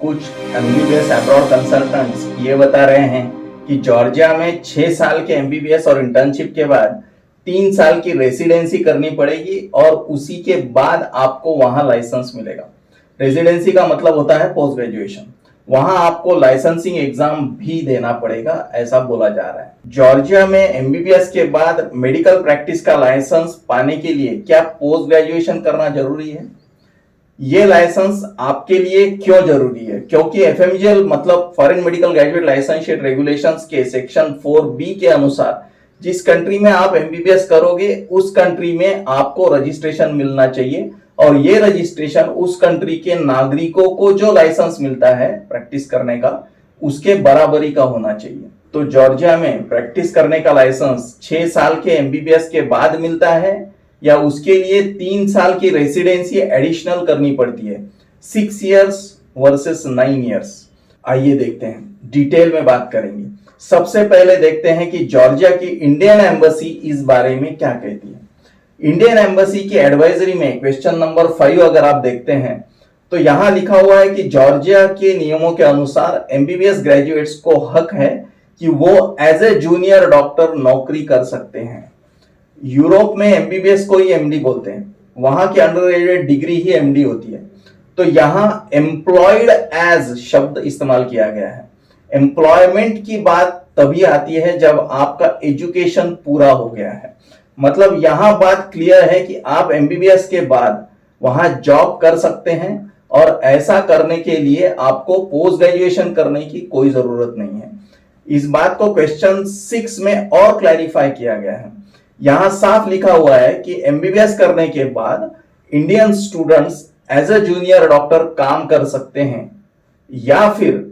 कुछ MBBS abroad consultants ये बता रहे हैं कि जॉर्जिया में 6 साल के एमबीबीएस और इंटर्नशिप के बाद 3 साल की रेसिडेंसी करनी पड़ेगी और उसी के बाद आपको वहां लाइसेंस मिलेगा। रेसिडेंसी का मतलब होता है पोस्ट ग्रेजुएशन। वहां आपको लाइसेंसिंग एग्जाम भी देना पड़ेगा, ऐसा बोला जा रहा है। जॉर्जिया में एमबीबीएस के बाद मेडिकल प्रैक्टिस का लाइसेंस पाने के लिए क्या पोस्ट ग्रेजुएशन करना जरूरी है? ये लाइसेंस आपके लिए क्यों जरूरी है? क्योंकि एफएमजीएल मतलब foreign medical graduate license regulations के सेक्शन 4B के अनुसार जिस कंट्री में आप एमबीबीएस करोगे उस कंट्री में आपको रजिस्ट्रेशन मिलना चाहिए और ये रजिस्ट्रेशन उस कंट्री के नागरिकों को जो लाइसेंस मिलता है प्रैक्टिस करने का उसके बराबरी का होना चाहिए। तो जॉर्जिया में प्रैक्टिस करने का लाइसेंस 6 साल के एमबीबीएस के बाद मिलता है या उसके लिए 3 साल की रेसिडेंसी एडिशनल करनी पड़ती है, 6 इयर्स वर्सेस 9 इयर्स। आइए देखते हैं, डिटेल में बात करेंगे। सबसे पहले देखते हैं कि जॉर्जिया की इंडियन एम्बेसी इस बारे में क्या कहती है। इंडियन एम्बेसी की एडवाइजरी में क्वेश्चन नंबर 5 अगर आप देखते हैं तो यहां लिखा हुआ है कि जॉर्जिया के नियमों के अनुसार एमबीबीएस ग्रेजुएट्स को हक है कि वो एज ए जूनियर डॉक्टर नौकरी कर सकते हैं। यूरोप में एमबीबीएस को ही एमडी बोलते हैं, वहां की अंडर ग्रेजुएट डिग्री ही एमडी होती है। तो यहां एम्प्लॉयड एज शब्द इस्तेमाल किया गया है। एम्प्लॉयमेंट की बात तभी आती है जब आपका एजुकेशन पूरा हो गया है। मतलब यहां बात क्लियर है कि आप एमबीबीएस के बाद वहां जॉब कर सकते हैं और ऐसा करने के लिए आपको पोस्ट ग्रेजुएशन करने की कोई जरूरत नहीं है। इस बात को क्वेश्चन 6 में और क्लैरिफाई किया गया है। यहां साफ लिखा हुआ है कि एमबीबीएस करने के बाद Indian students as a junior doctor काम कर सकते हैं या फिर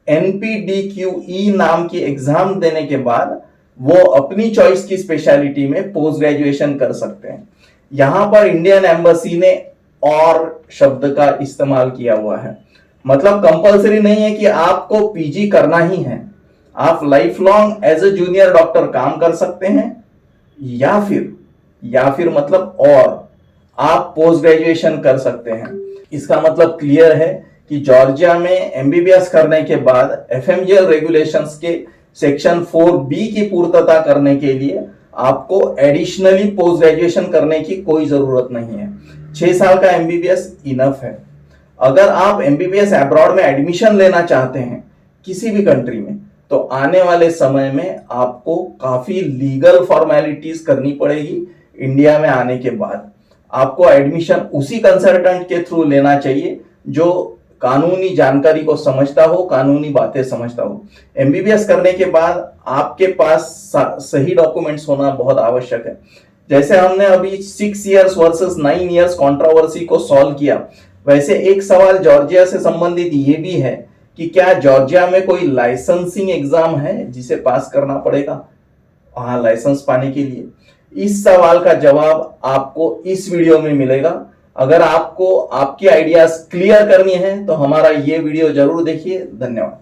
एनपीडीक्यूई नाम की एग्जाम देने के बाद वो अपनी चॉइस की स्पेशलिटी में पोस्ट ग्रेजुएशन कर सकते हैं। यहां पर इंडियन एम्बेसी ने और शब्द का इस्तेमाल किया हुआ है। मतलब कंपलसरी नहीं है कि आपको पीजी करना ही है, आप lifelong as a junior doctor काम कर सकते हैं या फिर मतलब और आप पोस्ट ग्रेजुएशन कर सकते हैं। इसका मतलब क्लियर है कि जॉर्जिया में एमबीबीएस करने के बाद एफएमजीएल रेगुलेशंस के सेक्शन 4B की पूर्तता करने के लिए आपको एडिशनली पोस्ट ग्रेजुएशन करने की कोई जरूरत नहीं है। 6 साल का एमबीबीएस इनफ है। अगर आप एमबीबीएस अब्रॉड में एडमिशन लेना चाहते हैं किसी भी कंट्री में तो आने वाले समय में आपको काफी लीगल फॉर्मेलिटीज करनी पड़ेगी। इंडिया में आने के बाद आपको एडमिशन उसी कंसल्टेंट के थ्रू लेना चाहिए जो कानूनी जानकारी को समझता हो, कानूनी बातें समझता हो। एमबीबीएस करने के बाद आपके पास सही डॉक्यूमेंट्स होना बहुत आवश्यक है। जैसे हमने अभी 6 इयर्स वर्सेस 9 इयर्स कंट्रोवर्सी को सॉल्व किया, वैसे एक सवाल जॉर्जिया से संबंधित ये भी है कि क्या जॉर्जिया में कोई लाइसेंसिंग एग्जाम है जिसे पास करना पड़ेगा वहां लाइसेंस पाने के लिए? इस सवाल का जवाब आपको इस वीडियो में मिलेगा। अगर आपको आपकी आइडियाज क्लियर करनी है तो हमारा ये वीडियो जरूर देखिए। धन्यवाद।